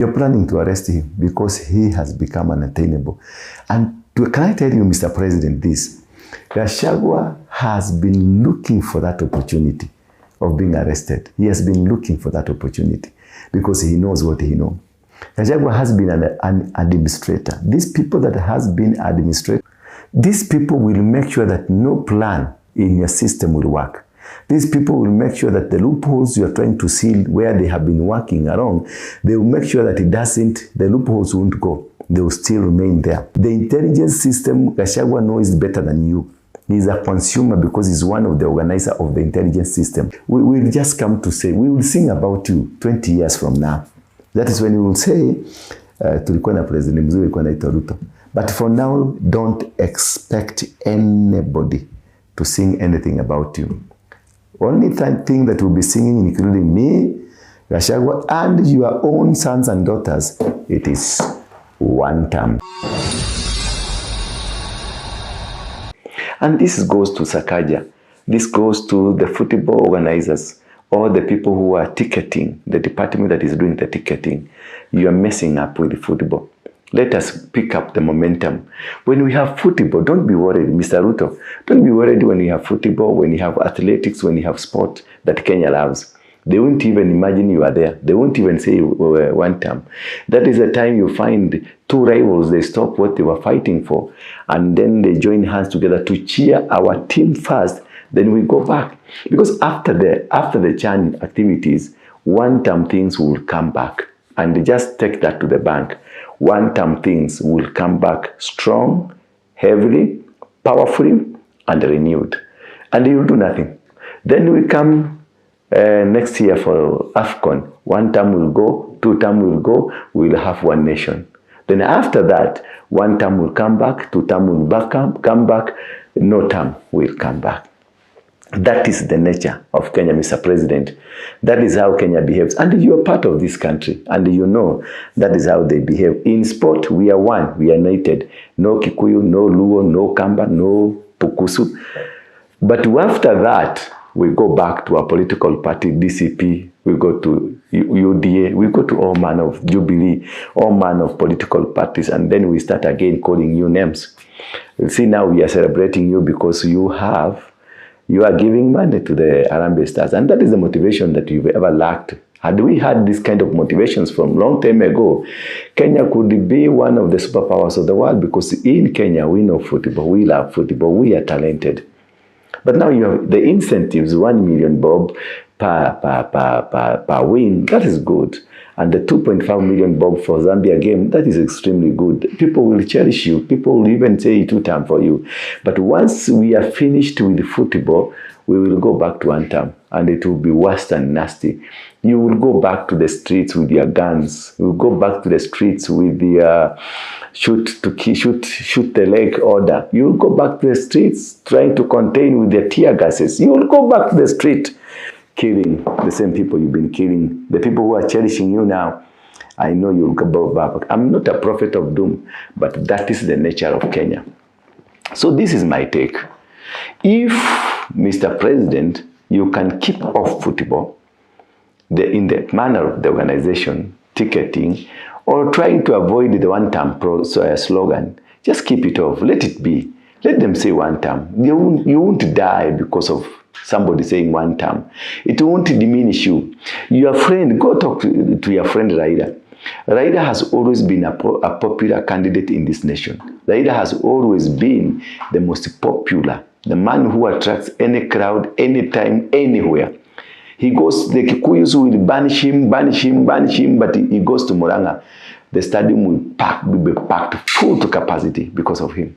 You're planning to arrest him because he has become unattainable. And can I tell you, Mr. President, this? Gachagua has been looking for that opportunity of being arrested. He has been looking for that opportunity because he knows what he knows. Gachagua has been an administrator. These people that has been administrator, these people will make sure that no plan in your system will work. These people will make sure that the loopholes you are trying to seal where they have been working around, they will make sure that the loopholes won't go. They will still remain there. The intelligence system, Gachagua knows better than you. He's a consumer because he's one of the organizers of the intelligence system. We will just come to say, we will sing about you 20 years from now. That is when we will say, tulikuwa na president mzuri kwa naitwa Ruto. But for now, don't expect anybody to sing anything about you. Only thing that will be singing, including me, Gachagua, and your own sons and daughters, it is one term. And this goes to Sakaja. This goes to the football organizers or the people who are ticketing, the department that is doing the ticketing. You are messing up with the football. Let us pick up the momentum. When we have football, don't be worried, Mr. Ruto. Don't be worried when you have football, when you have athletics, when you have sport that Kenya loves. They won't even imagine you are there. They won't even say one term. That is the time you find two rivals, they stop what they were fighting for, and then they join hands together to cheer our team first, then we go back. Because after the Chan activities, one-term things will come back. And just take that to the bank. One-term things will come back strong, heavily, powerfully, and renewed. And you will do nothing. Then we come next year for AFCON. One term will go, two term will go, we'll have one nation. Then after that, one term will come back, two term will come back, no term will come back. That is the nature of Kenya, Mr. President. That is how Kenya behaves. And you are part of this country. And you know that is how they behave. In sport, we are one. We are united. No Kikuyu, no Luo, no Kamba, no Pukusu. But after that, we go back to our political party, DCP. We go to UDA. We go to all manner of Jubilee, all manner of political parties. And then we start again calling new names. You see, now we are celebrating you because you are giving money to the Harambee Stars. And that is the motivation that you've ever lacked. Had we had this kind of motivations from long time ago, Kenya could be one of the superpowers of the world, because in Kenya, we know football, we love football, we are talented. But now you have the incentives, 1 million bob per win, that is good. And the 2.5 million bob for Zambia game, that is extremely good. People will cherish you. People will even say two term for you. But once we are finished with the football, we will go back to one term, and it will be worse and nasty. You will go back to the streets with your guns. You will go back to the streets with the shoot the leg order. You will go back to the streets trying to contain with the tear gases. You will go back to the street killing the same people you've been killing. The people who are cherishing you now, I know you'll go back. I'm not a prophet of doom, but that is the nature of Kenya. So this is my take. If, Mr. President, you can keep off football, in the manner of the organization, ticketing, or trying to avoid the one-term slogan, just keep it off. Let it be. Let them say one term. You won't die because of somebody saying one term. It won't diminish you. Your friend, go talk to your friend Raila. Raila has always been a popular candidate in this nation. Raila has always been the most popular, the man who attracts any crowd, anytime, anywhere. He goes, the Kikuyus will banish him, but he goes to Murang'a. The stadium will be packed full to capacity because of him.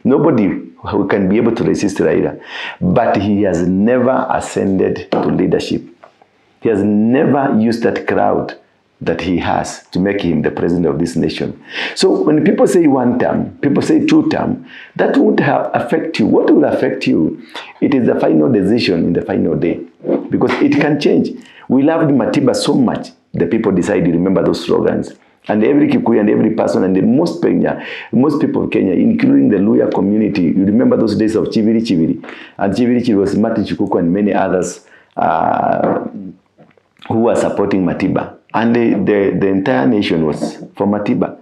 Nobody who can be able to resist Raila. But he has never ascended to leadership. He has never used that crowd that he has to make him the president of this nation. So when people say one term, people say two term, that won't affect you. What will affect you? It is the final decision in the final day, because it can change. We loved Matiba so much, the people decided to remember those slogans. And every Kikuyu and every person, and most people of Kenya, including the Luya community, you remember those days of Chiviri Chiviri. And Chiviri Chiviri was Martin Chukuku and many others who were supporting Matiba. And the entire nation was for Matiba.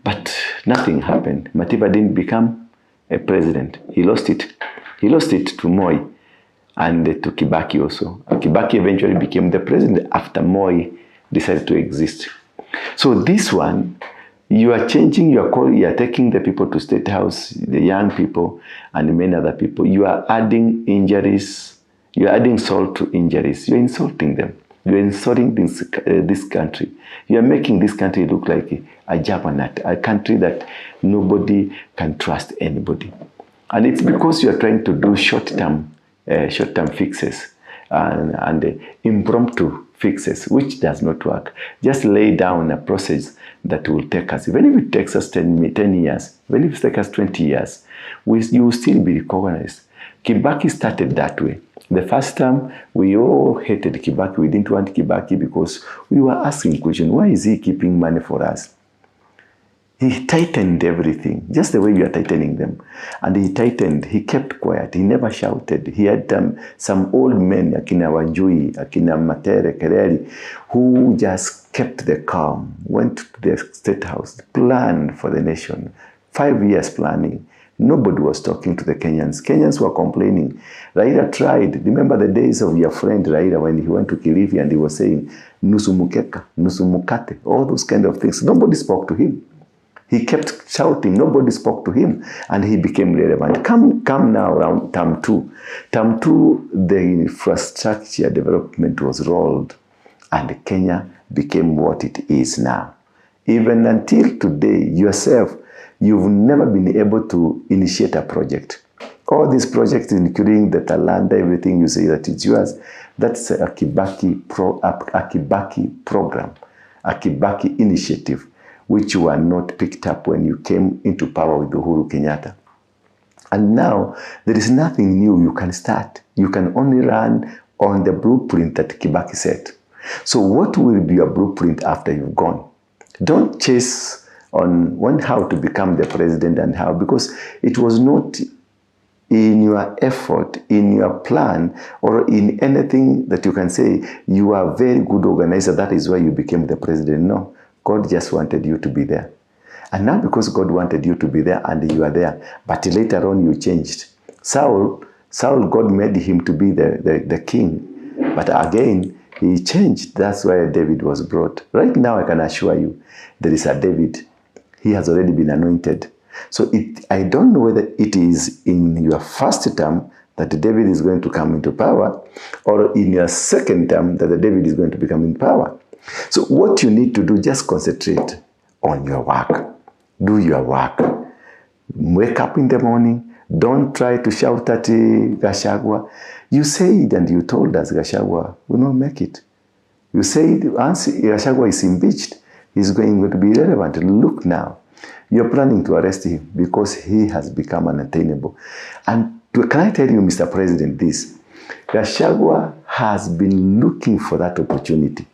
But nothing happened. Matiba didn't become a president. He lost it. He lost it to Moi and to Kibaki also. Kibaki eventually became the president after Moi decided to exist. So this one, you are changing your call, you are taking the people to State House, the young people and many other people. You are adding injuries, you are adding salt to injuries. You are insulting them. You are insulting this country. You are making this country look like a juggernaut, a country that nobody can trust anybody. And it's because you are trying to do short-term fixes and impromptu fixes, which does not work. Just lay down a process that will take us, even if it takes us 10 years, even if it takes us 20 years, you will still be recognized. Kibaki started that way. The first time, we all hated Kibaki. We didn't want Kibaki because we were asking questions. Why is he keeping money for us? He tightened everything, just the way you are tightening them. And he tightened, he kept quiet, he never shouted. He had some old men, Akina Wanjui, Akina Matere, Kereri, who just kept the calm, went to the State House, planned for the nation, 5 years planning. Nobody was talking to the Kenyans. Kenyans were complaining. Raila tried. Remember the days of your friend Raila when he went to Kilifi and he was saying, nusu mukeka, nusu mukate, all those kind of things. Nobody spoke to him. He kept shouting. Nobody spoke to him. And he became relevant. Come now around term 2. Term 2, the infrastructure development was rolled. And Kenya became what it is now. Even until today, yourself, you've never been able to initiate a project. All these projects, including the Talanda, everything you say that it's yours, that's a Kibaki program, a Kibaki initiative, which were not picked up when you came into power with Uhuru Kenyatta. And now, there is nothing new you can start. You can only run on the blueprint that Kibaki set. So what will be your blueprint after you've gone? Don't chase on how to become the president and how, because it was not in your effort, in your plan, or in anything that you can say you are a very good organizer, that is why you became the president. No, God just wanted you to be there. And now because God wanted you to be there and you are there, but later on you changed. Saul, God made him to be the king, but again, he changed. That's why David was brought. Right now, I can assure you, there is a David. He has already been anointed. So I don't know whether it is in your first term that David is going to come into power, or in your second term that the David is going to become in power. So what you need to do, just concentrate on your work. Do your work. Wake up in the morning. Don't try to shout at Gachagua. You said and you told us Gachagua will not make it. You said once Gachagua is impeached, he's going to be irrelevant. Look now. You're planning to arrest him because he has become unattainable. And can I tell you, Mr. President, this? Gachagua has been looking for that opportunity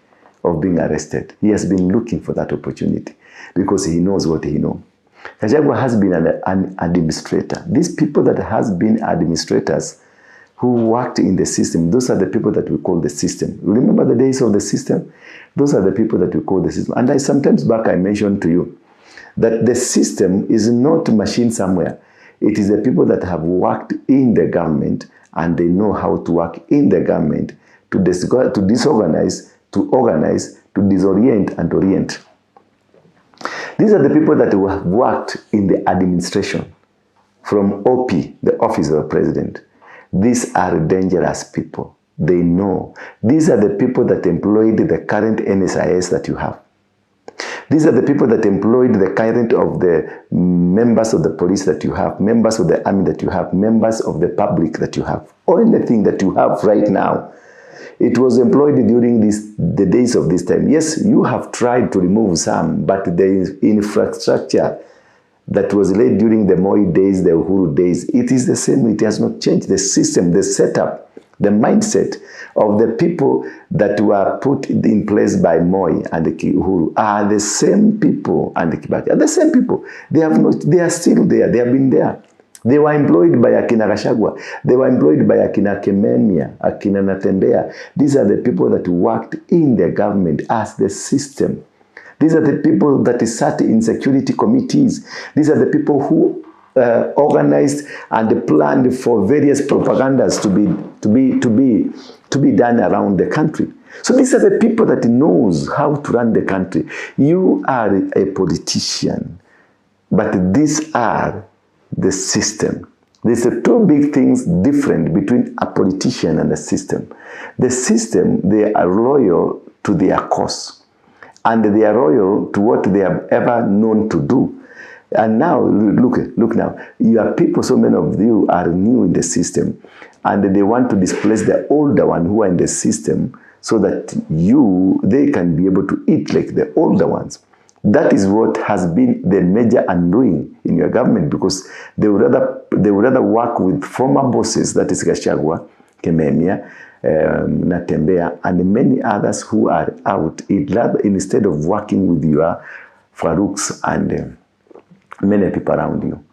of being arrested. He has been looking for that opportunity because he knows what he knows. Gachagua has been an administrator. These people that has been administrators who worked in the system, those are the people that we call the system. Remember the days of the system? Those are the people that we call the system. And sometimes back I mentioned to you that the system is not a machine somewhere. It is the people that have worked in the government and they know how to work in the government to disorganize, to organize, to disorient and orient. These are the people that have worked in the administration from OP, the Office of the President. These are dangerous people. They know. These are the people that employed the current NSIS that you have. These are the people that employed the current of the members of the police that you have, members of the army that you have, members of the public that you have, or anything that you have right now. It was employed during the days of this time. Yes, you have tried to remove some, but the infrastructure that was laid during the Moi days, the Uhuru days, it is the same. It has not changed. The system, the setup, the mindset of the people that were put in place by Moi and Uhuru are the same people, and Kibaki are the same people. They are still there. They have been there. They were employed by Akina Gachagua. They were employed by Akina Kememia, Akina Natembea. These are the people that worked in the government as the system. These are the people that sat in security committees. These are the people who organized and planned for various propagandas to be done around the country. So these are the people that knows how to run the country. You are a politician, but these are the system. There's two big things different between a politician and a system. The system, they are loyal to their cause, and they are loyal to what they have ever known to do. And now, look now, you are people, so many of you are new in the system, and they want to displace the older one who are in the system so that they can be able to eat like the older ones. That is what has been the major undoing in your government, because they would rather work with former bosses, that is Gachagua, Kememia, Natembea, and many others who are out, instead of working with your Waruto'S and many people around you.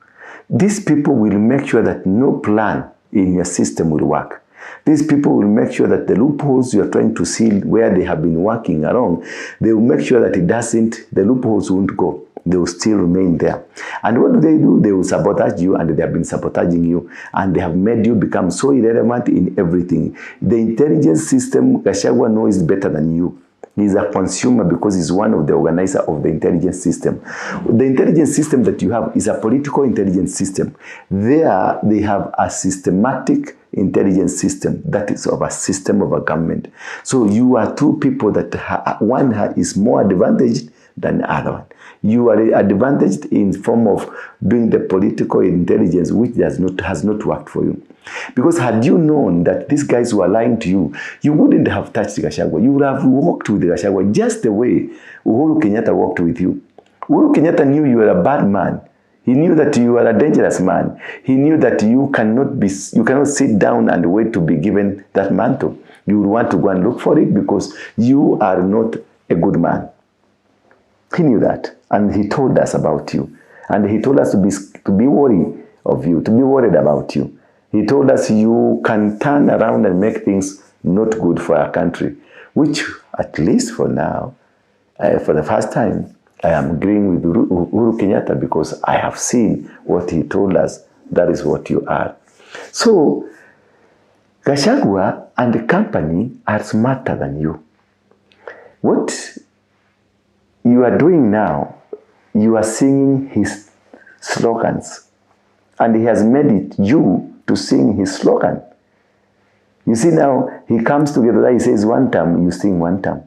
These people will make sure that no plan in your system will work. These people will make sure that the loopholes you are trying to seal where they have been working around, they will make sure that the loopholes won't go. They will still remain there. And what do? They will sabotage you, and they have been sabotaging you, and they have made you become so irrelevant in everything. The intelligence system, Gachagua knows better than you. He's a consumer because he's one of the organizers of the intelligence system. The intelligence system that you have is a political intelligence system. There, they have a systematic intelligence system that is of a system of a government. So you are two people that one is more advantaged than the other one. You are advantaged in form of doing the political intelligence, which has not worked for you. Because had you known that these guys were lying to you, you wouldn't have touched Gachagua. You would have walked with Gachagua just the way Uhuru Kenyatta walked with you. Uhuru Kenyatta knew you were a bad man. He knew that you are a dangerous man. He knew that you cannot sit down and wait to be given that mantle. You would want to go and look for it because you are not a good man. He knew that, and he told us about you. And he told us to be worried of you, to be worried about you. He told us you can turn around and make things not good for our country, which, at least for now, for the first time, I am agreeing with Uhuru Kenyatta because I have seen what he told us. That is what you are. So, Gachagua and the company are smarter than you. What you are doing now, you are singing his slogans. And he has made it you to sing his slogan. You see now, he comes together, he says one term, you sing one term.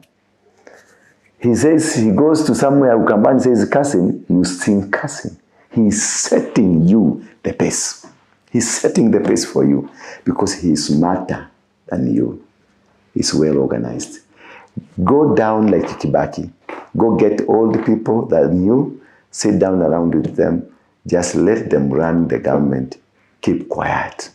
He says, he goes to somewhere, Ukambani says cussing, you sing cussing. He's setting you the pace. He's setting the pace for you because he is smarter than you. He's well organized. Go down like Kibaki. Go get all the people that knew, sit down around with them, just let them run the government. Keep quiet.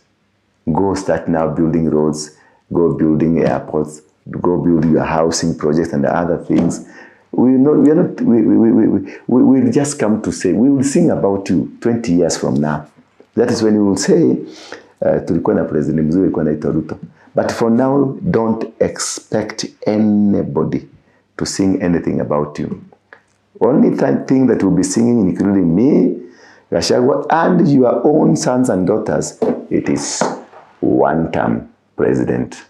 Go start now building roads, go building airports, go build your housing projects and other things. We'll just come to say, we will sing about you 20 years from now. That is when we will say, tulikuwa na president mzuri kwa naitwa Ruto. But for now, don't expect anybody to sing anything about you. Only thing that will be singing, including me, Gachagua, and your own sons and daughters, it is one-term president.